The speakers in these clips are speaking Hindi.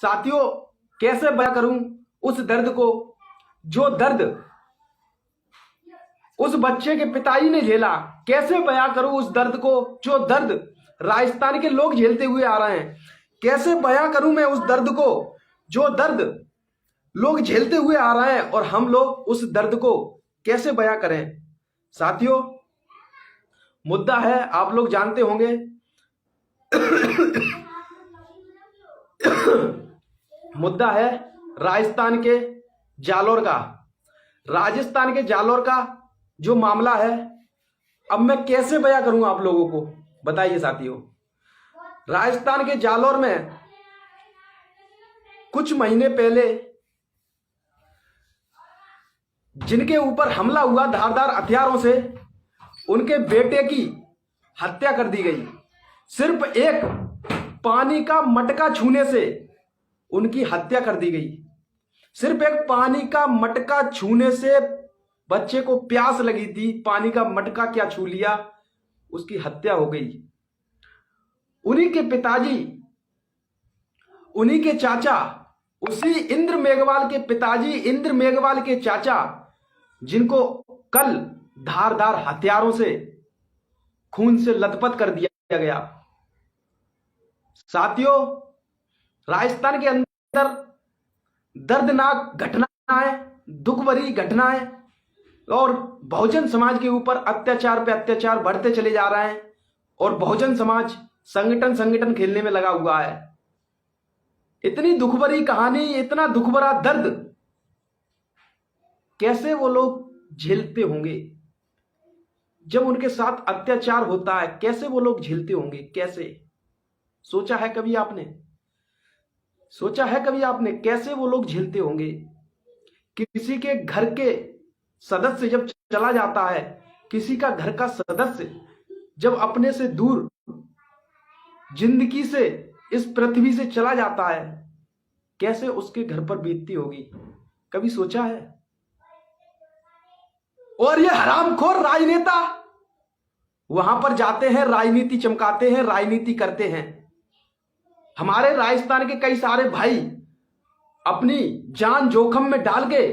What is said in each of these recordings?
साथियों, कैसे बयां करूं उस दर्द को, जो दर्द उस बच्चे के पिताजी ने झेला। कैसे बयां करूं उस दर्द को, जो दर्द राजस्थान के लोग झेलते हुए आ रहे हैं। कैसे बयां करूं मैं उस दर्द को, जो दर्द लोग झेलते हुए आ रहे हैं, और हम लोग उस दर्द को कैसे बयां करें। साथियों, मुद्दा है, आप लोग जानते होंगे मुद्दा है राजस्थान के जालोर का। राजस्थान के जालोर का जो मामला है, अब मैं कैसे बयां करूं आप लोगों को, बताइए साथियों। राजस्थान के जालोर में कुछ महीने पहले जिनके ऊपर हमला हुआ धारदार हथियारों से, उनके बेटे की हत्या कर दी गई। सिर्फ एक पानी का मटका छूने से उनकी हत्या कर दी गई। सिर्फ एक पानी का मटका छूने से, बच्चे को प्यास लगी थी, पानी का मटका क्या छू लिया, उसकी हत्या हो गई। उन्हीं के पिताजी, उन्हीं के चाचा, उसी इंद्र मेघवाल के पिताजी, इंद्र मेघवाल के चाचा, जिनको कल धारदार हथियारों से खून से लथपथ कर दिया गया। साथियों, राजस्थान के अंदर दर्दनाक घटनाएं, दुख भरी घटनाएं और बहुजन समाज के ऊपर अत्याचार पे अत्याचार बढ़ते चले जा रहे हैं, और बहुजन समाज संगठन खेलने में लगा हुआ है। इतनी दुख भरी कहानी, इतना दुख भरा दर्द कैसे वो लोग झेलते होंगे जब उनके साथ अत्याचार होता है। कैसे वो लोग झेलते होंगे, कैसे? सोचा है कभी आपने? सोचा है कभी आपने कैसे वो लोग झेलते होंगे? किसी के घर के सदस्य जब चला जाता है, किसी का घर का सदस्य जब अपने से दूर जिंदगी से, इस पृथ्वी से चला जाता है, कैसे उसके घर पर बीतती होगी, कभी सोचा है? और ये हरामखोर राजनेता वहां पर जाते हैं, राजनीति चमकाते हैं, राजनीति करते हैं। हमारे राजस्थान के कई सारे भाई अपनी जान जोखिम में डाल के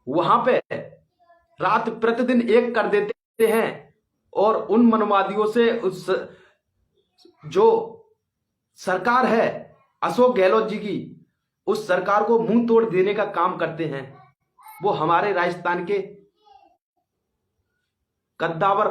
वहां पे रात प्रतिदिन एक कर देते हैं, और उन मनवादियों से, उस जो सरकार है अशोक गहलोत जी की, उस सरकार को मुंह तोड़ देने का काम करते हैं। वो हमारे राजस्थान के कद्दावर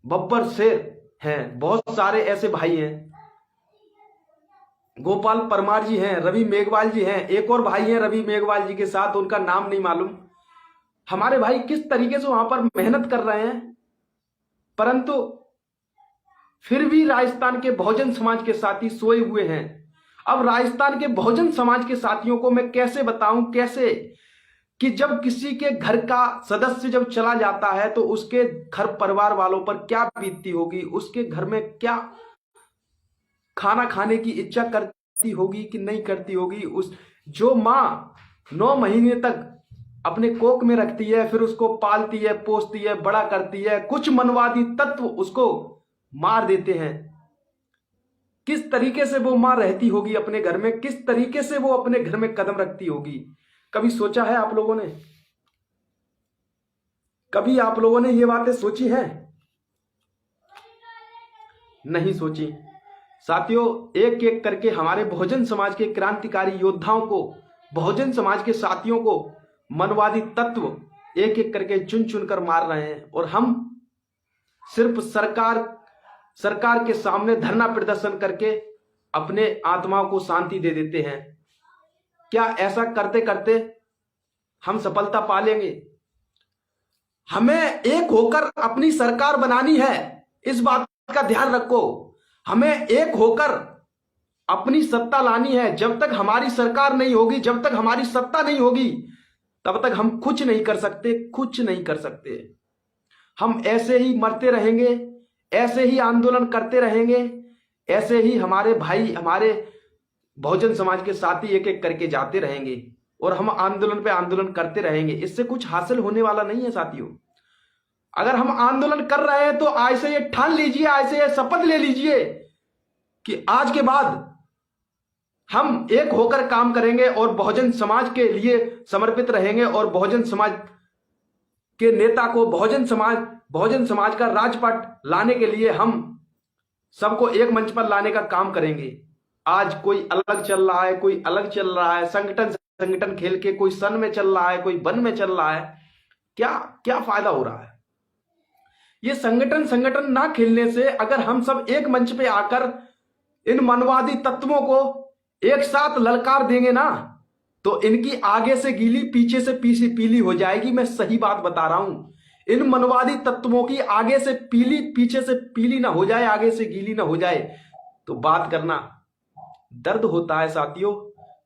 बब्बर शेर हैं। बहुत सारे ऐसे भाई हैं। गोपाल परमार जी हैं, रवि मेघवाल जी हैं, एक और भाई हैं रवि मेघवाल जी के साथ, उनका नाम नहीं मालूम। हमारे भाई किस तरीके से वहां पर मेहनत कर रहे हैं, परंतु फिर भी राजस्थान के बहुजन समाज के साथी सोए हुए हैं। अब राजस्थान के बहुजन समाज के साथियों को मैं कैसे बताऊं, कैसे, कि जब किसी के घर का सदस्य जब चला जाता है तो उसके घर परिवार वालों पर क्या बीतती होगी, उसके घर में क्या खाना खाने की इच्छा करती होगी कि नहीं करती होगी। उस जो माँ 9 महीने तक अपने कोख में रखती है, फिर उसको पालती है, पोसती है, बड़ा करती है, कुछ मनवादी तत्व उसको मार देते हैं। किस तरीके से वो माँ रहती होगी अपने घर में, किस तरीके से वो अपने घर में कदम रखती होगी, कभी सोचा है आप लोगों ने? कभी आप लोगों ने ये बातें सोची हैं? नहीं सोची। साथियों, एक एक करके हमारे बहुजन समाज के क्रांतिकारी योद्धाओं को, बहुजन समाज के साथियों को मनवादी तत्व एक एक करके चुन चुन कर मार रहे हैं, और हम सिर्फ सरकार के सामने धरना प्रदर्शन करके अपने आत्माओं को शांति दे देते हैं। क्या ऐसा करते करते हम सफलता पा लेंगे? हमें एक होकर अपनी सरकार बनानी है, इस बात का ध्यान रखो। हमें एक होकर अपनी सत्ता लानी है। जब तक हमारी सरकार नहीं होगी, जब तक हमारी सत्ता नहीं होगी, तब तक हम कुछ नहीं कर सकते, कुछ नहीं कर सकते। हम ऐसे ही मरते रहेंगे, ऐसे ही आंदोलन करते रहेंगे, ऐसे ही हमारे भाई, हमारे बहुजन समाज के साथी एक एक करके जाते रहेंगे, और हम आंदोलन पे आंदोलन करते रहेंगे। इससे कुछ हासिल होने वाला नहीं है साथियों। अगर हम आंदोलन कर रहे हैं तो आज से ये ठान लीजिए, आज से ये शपथ ले लीजिए कि आज के बाद हम एक होकर काम करेंगे और बहुजन समाज के लिए समर्पित रहेंगे और बहुजन समाज के नेता को बहुजन समाज का राजपाट लाने के लिए हम सबको एक मंच पर लाने का काम करेंगे। आज कोई अलग चल रहा है, कोई अलग चल रहा है, संगठन खेल के कोई सन में चल रहा है, कोई वन में चल रहा है। क्या क्या फायदा हो रहा है? ये संगठन ना खेलने से अगर हम सब एक मंच पे आकर इन मनवादी तत्वों को एक साथ ललकार देंगे ना, तो इनकी आगे से गीली पीछे से पीली हो जाएगी। मैं सही बात बता रहा हूं। इन मनवादी तत्वों की आगे से पीली पीछे से पीली ना हो जाए, आगे से गीली ना हो जाए, तो बात करना दर्द होता है साथियों।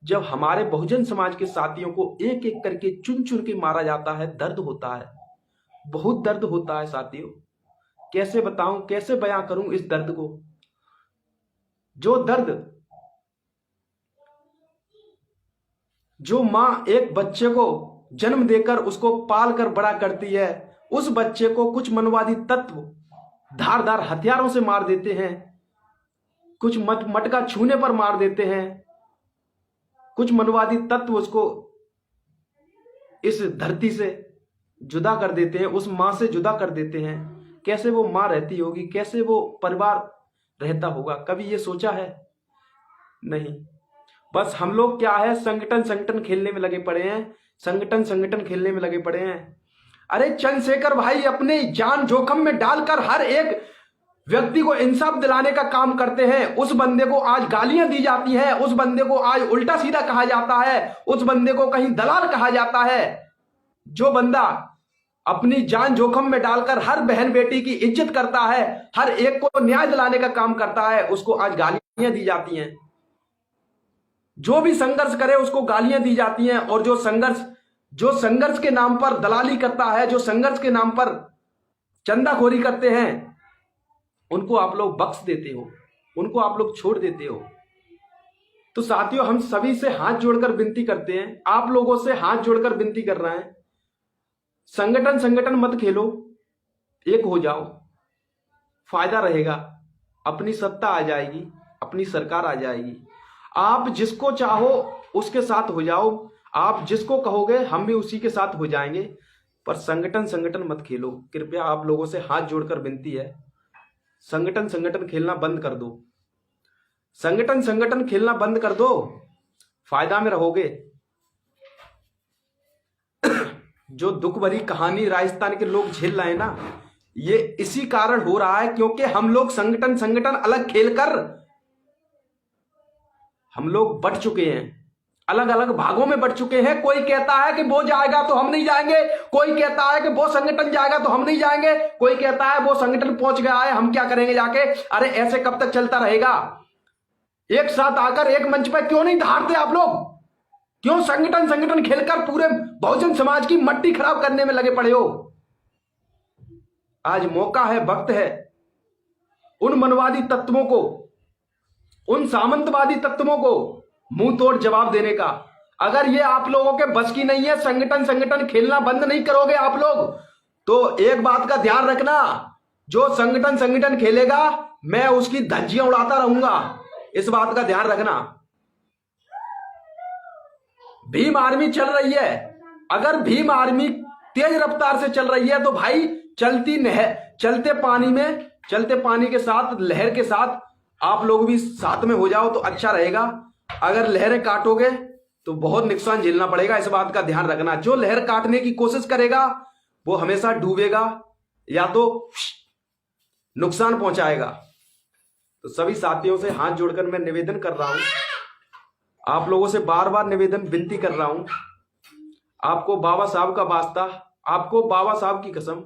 जब हमारे बहुजन समाज के साथियों को एक एक करके चुन चुन के मारा जाता है, दर्द होता है, बहुत दर्द होता है साथियों। कैसे बताऊं, कैसे बयां करूं इस दर्द को? जो दर्द, जो मां एक बच्चे को जन्म देकर उसको पाल कर बड़ा करती है, उस बच्चे को कुछ मनवादी तत्व धारदार हथियारों से मार देते हैं, कुछ मटका छूने पर मार देते हैं, कुछ मनवादी तत्व उसको इस धरती से जुदा कर देते हैं, उस मां से जुदा कर देते हैं। कैसे वो मां रहती होगी, कैसे वो परिवार रहता होगा, कभी ये सोचा है? नहीं। बस हम लोग क्या है, संगठन खेलने में लगे पड़े हैं, संगठन खेलने में लगे पड़े हैं। अरे चंद्रशेखर भाई अपने जान जोखिम में डालकर हर एक व्यक्ति को इंसाफ दिलाने का काम करते हैं। उस बंदे को आज गालियां दी जाती हैं, उस बंदे को आज उल्टा सीधा कहा जाता है, उस बंदे को कहीं दलाल कहा जाता है। जो बंदा अपनी जान जोखिम में डालकर हर बहन बेटी की इज्जत करता है, हर एक को न्याय दिलाने का काम करता है, उसको आज गालियां दी जाती हैं। जो भी संघर्ष करे उसको गालियां दी जाती हैं। और जो संघर्ष के नाम पर दलाली करता है, जो संघर्ष के नाम पर चंदाखोरी करते हैं, उनको आप लोग बख्श देते हो, उनको आप लोग छोड़ देते हो। तो साथियों, हम सभी से हाथ जोड़कर विनती करते हैं, आप लोगों से हाथ जोड़कर विनती कर रहे हैं, संगठन मत खेलो, एक हो जाओ, फायदा रहेगा। अपनी सत्ता आ जाएगी, अपनी सरकार आ जाएगी। आप जिसको चाहो उसके साथ हो जाओ, आप जिसको कहोगे हम भी उसी के साथ हो जाएंगे, पर संगठन मत खेलो। कृपया आप लोगों से हाथ जोड़कर विनती है, संगठन खेलना बंद कर दो, संगठन खेलना बंद कर दो, फायदा में रहोगे। जो दुख भरी कहानी राजस्थान के लोग झेल रहे हैं ना, ये इसी कारण हो रहा है क्योंकि हम लोग संगठन अलग खेलकर हम लोग बट चुके हैं, अलग अलग भागों में बट चुके हैं। कोई कहता है कि वो जाएगा तो हम नहीं जाएंगे, कोई कहता है कि वो संगठन जाएगा तो हम नहीं जाएंगे, कोई कहता है वो संगठन पहुंच गया है, हम क्या करेंगे जाके। अरे ऐसे कब तक चलता रहेगा? एक साथ आकर एक मंच पर क्यों नहीं धारते आप लोग? क्यों संगठन खेलकर पूरे बहुजन समाज की मट्टी खराब करने में लगे पड़े हो? आज मौका है, वक्त है उन मनवादी तत्वों को, उन सामंतवादी तत्वों को मुंह तोड़ जवाब देने का। अगर ये आप लोगों के बस की नहीं है, संगठन खेलना बंद नहीं करोगे आप लोग, तो एक बात का ध्यान रखना, जो संगठन खेलेगा मैं उसकी धज्जियां उड़ाता रहूंगा। इस बात का ध्यान रखना। भीम आर्मी चल रही है, अगर भीम आर्मी तेज रफ्तार से चल रही है तो भाई चलते पानी के साथ, लहर के साथ आप लोग भी साथ में हो जाओ तो अच्छा रहेगा। अगर लहरें काटोगे तो बहुत नुकसान झेलना पड़ेगा, इस बात का ध्यान रखना। जो लहर काटने की कोशिश करेगा वो हमेशा डूबेगा या तो नुकसान पहुंचाएगा। तो सभी साथियों से हाथ जोड़कर मैं निवेदन कर रहा हूं, आप लोगों से बार बार निवेदन विनती कर रहा हूं, आपको बाबा साहब का वास्ता, आपको बाबा साहब की कसम,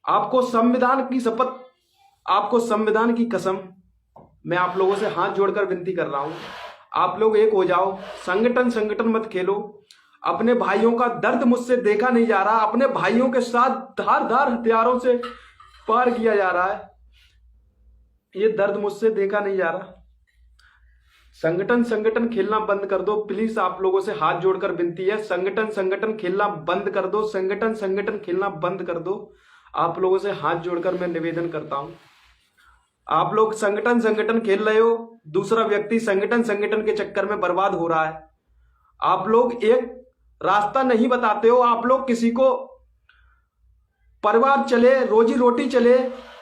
आपको संविधान की शपथ, आपको संविधान की कसम, मैं आप लोगों से हाथ जोड़कर विनती कर रहा हूं, आप लोग एक हो जाओ। संगठन मत खेलो। अपने भाइयों का दर्द मुझसे देखा नहीं जा रहा, अपने भाइयों के साथ धारदार हथियारों से पार किया जा रहा है, ये दर्द मुझसे देखा नहीं जा रहा। संगठन खेलना बंद कर दो प्लीज, आप लोगों से हाथ जोड़कर विनती है। संगठन खेलना बंद कर दो, संगठन खेलना बंद कर दो। आप लोगों से हाथ जोड़कर मैं निवेदन करता हूं। आप लोग संगठन खेल रहे हो, दूसरा व्यक्ति संगठन के चक्कर में बर्बाद हो रहा है। आप लोग एक रास्ता नहीं बताते हो। आप लोग किसी को परिवार चले, रोजी रोटी चले,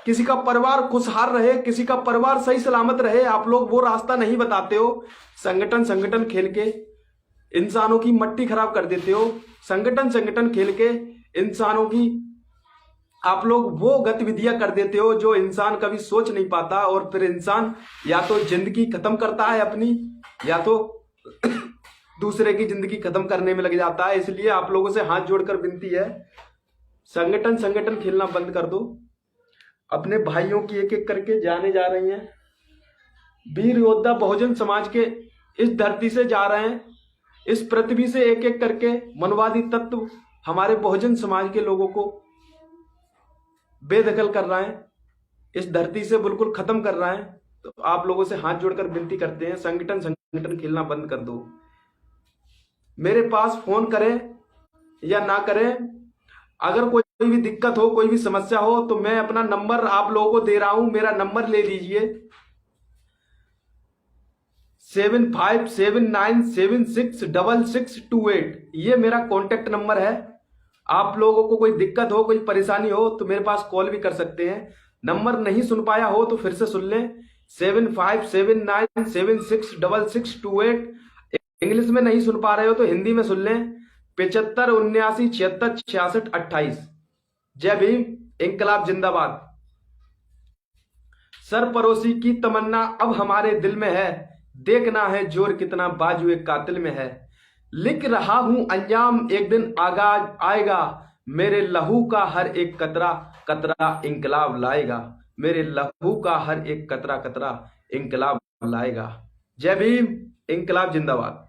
किसी का परिवार खुशहाल रहे, किसी का परिवार सही सलामत रहे, आप लोग वो रास्ता नहीं बताते हो। संगठन खेल के इंसानों की मट्टी खराब कर देते हो। संगठन खेल के इंसानों की आप लोग वो गतिविधियां कर देते हो जो इंसान कभी सोच नहीं पाता, और फिर इंसान या तो जिंदगी खत्म करता है अपनी, या तो दूसरे की जिंदगी खत्म करने में लग जाता है। इसलिए आप लोगों से हाथ जोड़कर विनती है, संगठन खेलना बंद कर दो। अपने भाइयों की एक एक करके जाने जा रही हैं। वीर योद्धा बहुजन समाज के इस धरती से जा रहे हैं। इस पृथ्वी से एक एक करके मनवादी तत्व हमारे बहुजन समाज के लोगों को बेदखल कर रहा है, इस धरती से बिल्कुल खत्म कर रहा है। तो आप लोगों से हाथ जोड़कर विनती करते हैं, संगठन खेलना बंद कर दो। मेरे पास फोन करें या ना करें, अगर कोई भी दिक्कत हो, कोई भी समस्या हो, तो मैं अपना नंबर आप लोगों को दे रहा हूं। मेरा नंबर ले लीजिए 7579766628। ये मेरा कॉन्टेक्ट नंबर है। आप लोगों को कोई दिक्कत हो, कोई परेशानी हो तो मेरे पास कॉल भी कर सकते हैं। नंबर नहीं सुन पाया हो तो फिर से सुन लें, 7579766628। इंग्लिश में नहीं सुन पा रहे हो तो हिंदी में सुन लें, 7579766628। जय भीम, इंकलाब जिंदाबाद। सरपरोशी की तमन्ना अब हमारे दिल में है, देखना है जोर कितना बाजुए कातिल में है। लिख रहा हूं अंजाम एक दिन आगाज आएगा, मेरे लहू का हर एक कतरा कतरा इंकलाब लाएगा। मेरे लहू का हर एक कतरा कतरा इंकलाब लाएगा। जय भीम, इंकलाब जिंदाबाद।